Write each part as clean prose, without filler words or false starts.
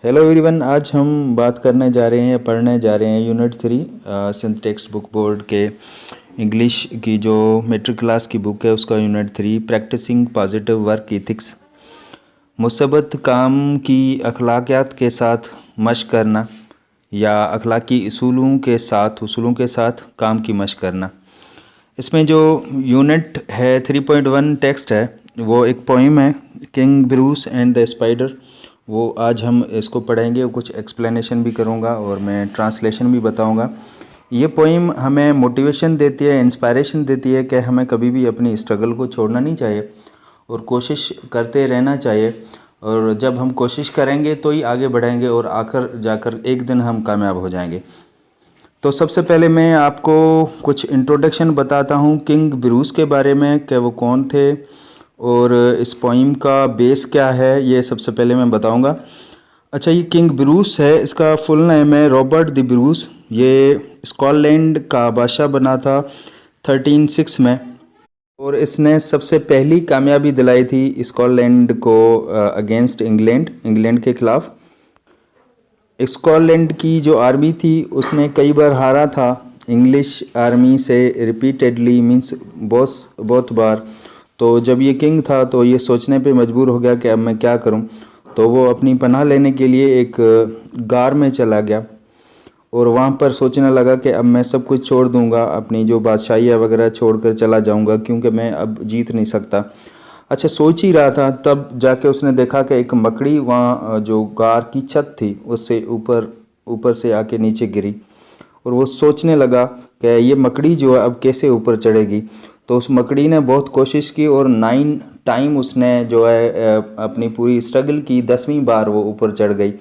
Hello everyone, आज हम बात करने जा रहे हैं, पढ़ने जा रहे हैं unit 3 Sindh text book board के इंग्लिश की जो मेट्रिक क्लास की बुक है उसका unit 3 practising positive work ethics. मुसब्बत काम की अखलाकियात के साथ मशक करना या अखलाकी उसूलों के साथ काम की मशक करना। इसमें जो यूनिट है 3.1 टेक्स्ट है वो एक पोइम है, king Bruce and the spider. वो आज हम इसको पढ़ेंगे, कुछ एक्सप्लेनेशन भी करूँगा और मैं ट्रांसलेशन भी बताऊँगा। ये पोइम हमें मोटिवेशन देती है, इंस्पायरेशन देती है कि हमें कभी भी अपनी स्ट्रगल को छोड़ना नहीं चाहिए और कोशिश करते रहना चाहिए। और जब हम कोशिश करेंगे तो ही आगे बढ़ेंगे और आखिर जाकर एक दिन हम कामयाब हो जाएंगे। तो सबसे पहले मैं आपको कुछ इंट्रोडक्शन बताता हूँ किंग ब्रूस के बारे में कि वो कौन थे और इस पोइम का बेस क्या है, ये सबसे पहले मैं बताऊंगा। अच्छा, ये किंग ब्रूस है, इसका फुल नेम है रॉबर्ट द ब्रूस। ये स्कॉटलैंड का बादशाह बना था 1306 में और इसने सबसे पहली कामयाबी दिलाई थी स्कॉटलैंड को अगेंस्ट इंग्लैंड के ख़िलाफ़। स्कॉटलैंड की जो आर्मी थी उसने कई बार हारा था इंग्लिश आर्मी से, रिपीटेडली मींस बहुत बार। तो जब ये किंग था तो ये सोचने पे मजबूर हो गया कि अब मैं क्या करूं। तो वो अपनी पनाह लेने के लिए एक गार में चला गया और वहाँ पर सोचने लगा कि अब मैं सब कुछ छोड़ दूंगा, अपनी जो बादशाही वगैरह छोड़कर चला जाऊंगा क्योंकि मैं अब जीत नहीं सकता। अच्छा, सोच ही रहा था तब जाके उसने देखा कि एक मकड़ी वहाँ जो गार की छत थी उससे ऊपर से आके नीचे गिरी और वो सोचने लगा कि ये मकड़ी जो है अब कैसे ऊपर चढ़ेगी। तो उस मकड़ी ने बहुत कोशिश की और 9 टाइम उसने जो है अपनी पूरी स्ट्रगल की, 10वीं बार वो ऊपर चढ़ गई।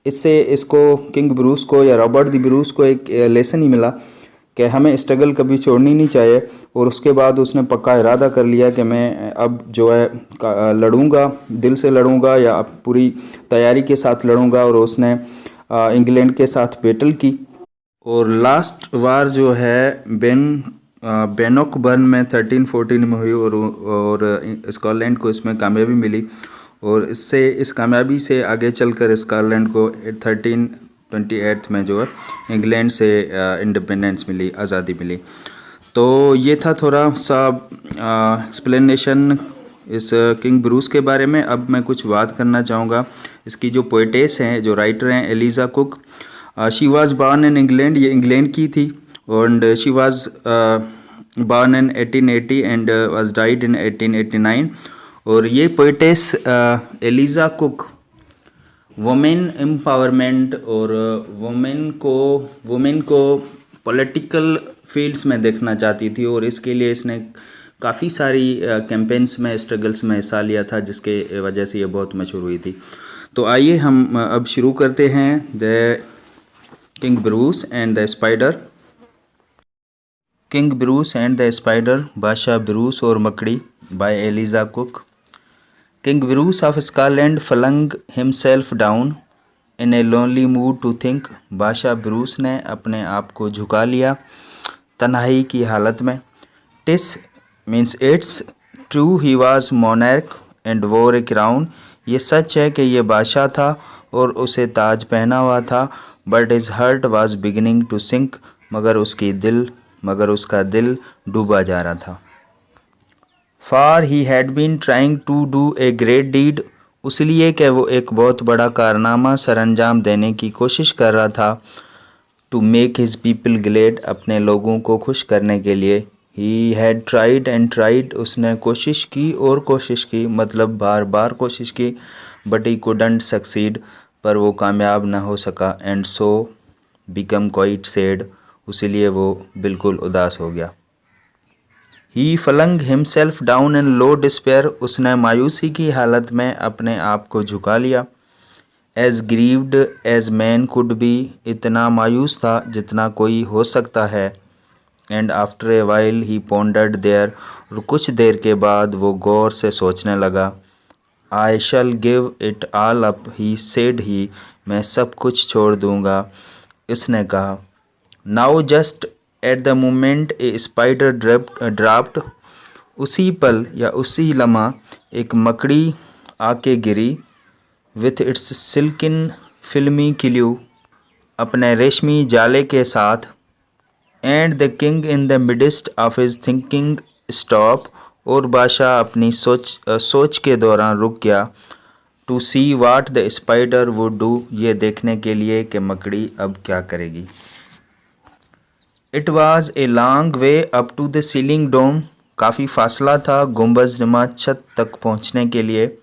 इससे इसको किंग ब्रूस को या रॉबर्ट द ब्रूस को एक लेसन ही मिला कि हमें स्ट्रगल कभी छोड़नी नहीं चाहिए। और उसके बाद उसने पक्का इरादा कर लिया कि मैं अब जो है लड़ूंगा, दिल से लड़ूंगा या पूरी तैयारी के साथ लड़ूंगा। और उसने इंग्लैंड के साथ बैटल की और लास्ट वार जो है बेनोकबर्न में 1314 में हुई और स्कॉटलैंड को इसमें कामयाबी मिली। और इस कामयाबी से आगे चलकर स्कॉटलैंड को 1328 में जो है इंग्लैंड से इंडिपेंडेंस मिली, आज़ादी मिली। तो ये था थोड़ा सा एक्सप्लेनेशन इस किंग ब्रूस के बारे में। अब मैं कुछ बात करना चाहूँगा। इसकी जो पोइटेस हैं, जो राइटर हैं, Eliza cook. She was born in England, ये इंग्लैंड की थी और she was born in 1880 and was died in 1889। और ये poetess Eliza cook women empowerment और वुमेन को पॉलिटिकल फील्ड्स में देखना चाहती थी और इसके लिए इसने काफ़ी सारी कैंपेन्स में, स्ट्रगल्स में हिस्सा लिया था, जिसके वजह से ये बहुत मशहूर हुई थी। तो आइए हम अब शुरू करते हैं the king Bruce and the spider. King Bruce and the spider, बादशाह ब्रूस और मकड़ी, by Eliza Cook. King Bruce of Scotland flung himself down in a lonely mood to think. बादशाह ब्रूस ने अपने आप को झुका लिया तन्हाई की हालत में। TISS means it's true he was मोनैर्क and वोर ए क्राउन। ये सच है कि ये बादशाह था और उसे ताज पहना हुआ था। But his heart was beginning to sink, मगर उसका दिल डूबा जा रहा था। For he had been trying to do a great deed, उसलिए कि वो एक बहुत बड़ा कारनामा सरअंजाम देने की कोशिश कर रहा था। To make his people glad, अपने लोगों को खुश करने के लिए। He had tried and tried, उसने कोशिश की और कोशिश की, मतलब बार बार कोशिश की। बट ही कुडंट सक्सीड, पर वो कामयाब ना हो सका। And so become quite sad, उसीलिए वो बिल्कुल उदास हो गया। He flung himself down in low despair, उसने मायूसी की हालत में अपने आप को झुका लिया। As grieved as man could be, इतना मायूस था जितना कोई हो सकता है। And after a while he pondered there, और कुछ देर के बाद वो गौर से सोचने लगा। I shall give it all up he said he, मैं सब कुछ छोड़ दूंगा, इसने कहा। Now just at the moment a spider draft, उसी पल या उसी लम्हा एक मकड़ी आके गिरी। विथ इट्स सिल्किन फिल्मी किल्यू अपने रेशमी जाले के साथ, and the king in the midst of his thinking stop, और बादशाह अपनी सोच के दौरान रुक गया, to see what the spider would do, ये देखने के लिए कि मकड़ी अब क्या करेगी। It was a long way up to the ceiling dome, काफ़ी फासला था गुम्बज नुमा छत तक पहुंचने के लिए,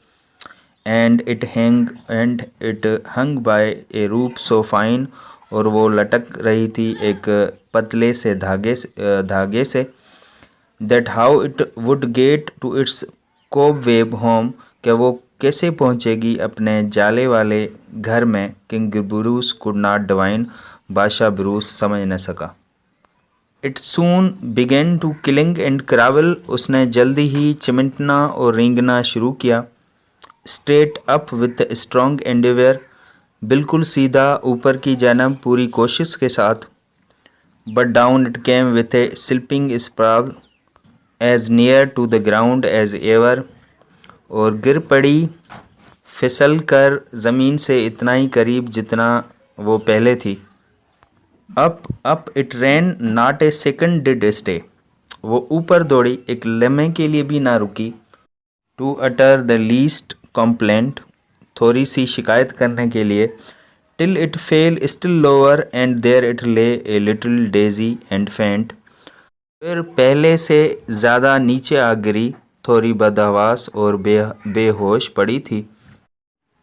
एंड इट हंग बाय ए रूप सो फाइन, और वो लटक रही थी एक पतले से धागे से, that how it would get to its cobweb home, कि वो कैसे पहुंचेगी अपने जाले वाले घर में। King Bruce could not divine, बादशाह ब्रूस समझ न सका। It soon began to cling and crawl, उसने जल्दी ही चिमटना और रेंगना शुरू किया। Straight up with strong endeavour, बिल्कुल सीधा ऊपर की जानब पूरी कोशिश के साथ। But down it came with a slipping sprawl, as near to the ground as ever, और गिर पड़ी फिसल कर ज़मीन से इतना ही करीब जितना वो पहले थी। Up it ran not a second did stay, वो ऊपर दौड़ी, एक लम्हे के लिए भी ना रुकी। To utter the least complaint, थोड़ी सी शिकायत करने के लिए। Till it fell still lower and there it lay a little Daisy and फेंट, फिर पहले से ज़्यादा नीचे आ गिरी, थोड़ी बदहवास और बेहोश पड़ी थी।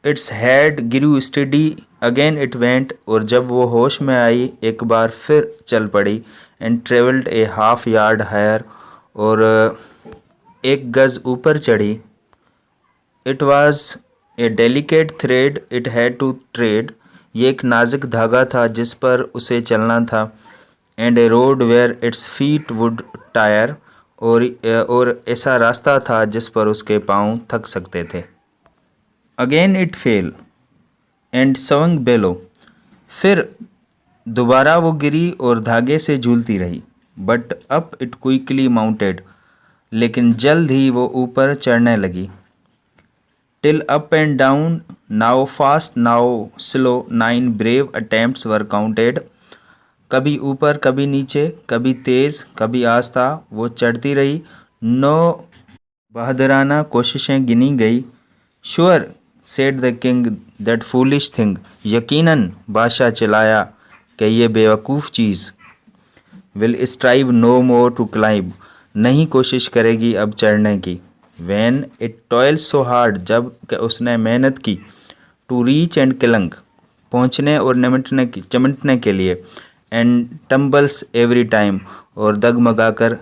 Its head गिरू study again it went, और जब वो होश में आई एक बार फिर चल पड़ी। And travelled a half yard higher, और एक गज़ ऊपर चढ़ी। It was a delicate thread it had to tread, ये एक नाजुक धागा था जिस पर उसे चलना था। And a road where its feet would tire, और ऐसा रास्ता था जिस पर उसके पाँव थक सकते थे। Again it fail and swung बेलो, फिर दोबारा वो गिरी और धागे से झूलती रही। But up it quickly mounted, लेकिन जल्द ही वो ऊपर चढ़ने लगी। Till up and down, now fast now slow, 9 brave attempts were counted, कभी ऊपर कभी नीचे, कभी तेज़ कभी आस्था, वो चढ़ती रही। 9 बहादुराना कोशिशें गिनी गई। Sure said the king that foolish thing, यकीनन, बादशाह चिल्लाया कि ये बेवकूफ़ चीज़। Will strive no more to climb, नहीं कोशिश करेगी अब चढ़ने की। When it toil so hard, जब कि उसने मेहनत की। टू रीच एंड किलंग, पहुँचने और चिमटने के लिए। एंड टम्बल्स एवरी टाइम, और दगमगाकर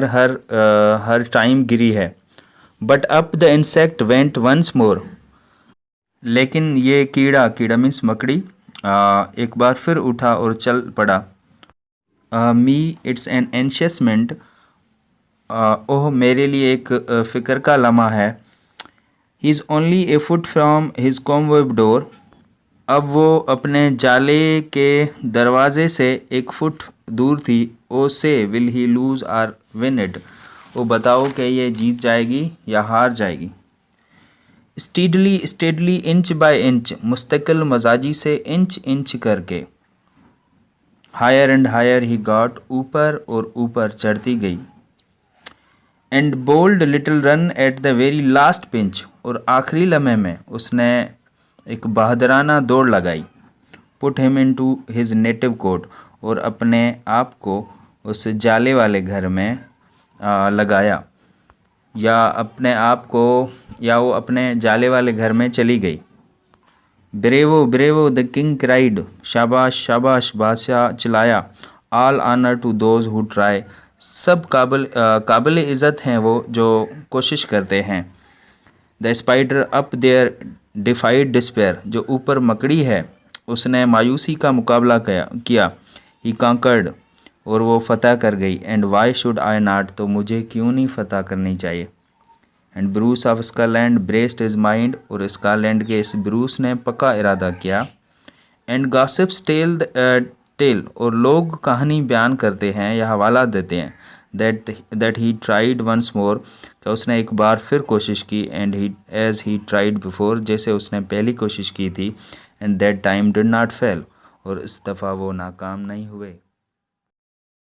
हर टाइम गिरी है। But up the insect went once more, लेकिन ये कीड़ा मीन्स मकड़ी, एक बार फिर उठा और चल पड़ा। मी इट्स एन एंशियसमेंट, ओह मेरे लिए एक फ़िक्र का लम्हा है। He is only a foot from his cobweb door, अब वो अपने जाले के दरवाजे से 1 फुट दूर थी। Oh say will he lose or win it, वो बताओ कि ये जीत जाएगी या हार जाएगी। स्टेडली इंच बाय इंच, मुस्तकिल मजाजी से इंच इंच करके। Higher and higher he got, ऊपर और ऊपर चढ़ती गई। And bold little run at the very last pinch, और आखिरी लम्हे में उसने एक बहादुराना दौड़ लगाई। Put him into his native cot, और अपने आप को उस जाले वाले घर में लगाया, या वो अपने जाले वाले घर में चली गई। Bravo bravo the king cried, शाबाश शाबाश, बादशाह चिल्लाया। All honour to those who try, सब काबिल इज़्ज़त हैं वो जो कोशिश करते हैं। The spider up there defied despair, जो ऊपर मकड़ी है उसने मायूसी का मुकाबला किया। ही कॉन्कर्ड, और वो फतह कर गई। And why should I not, तो मुझे क्यों नहीं फतह करनी चाहिए। And Bruce of Scotland braced his mind, और स्कॉटलैंड के इस ब्रूस ने पक्का इरादा किया। एंड गॉसिप्स टेल, और लोग कहानी बयान करते हैं या हवाला देते हैं, that he tried once more, क्या उसने एक बार फिर कोशिश की, and he as he tried before, जैसे उसने पहली कोशिश की थी, and that time did not fail, और इस दफ़ा वो नाकाम नहीं हुए।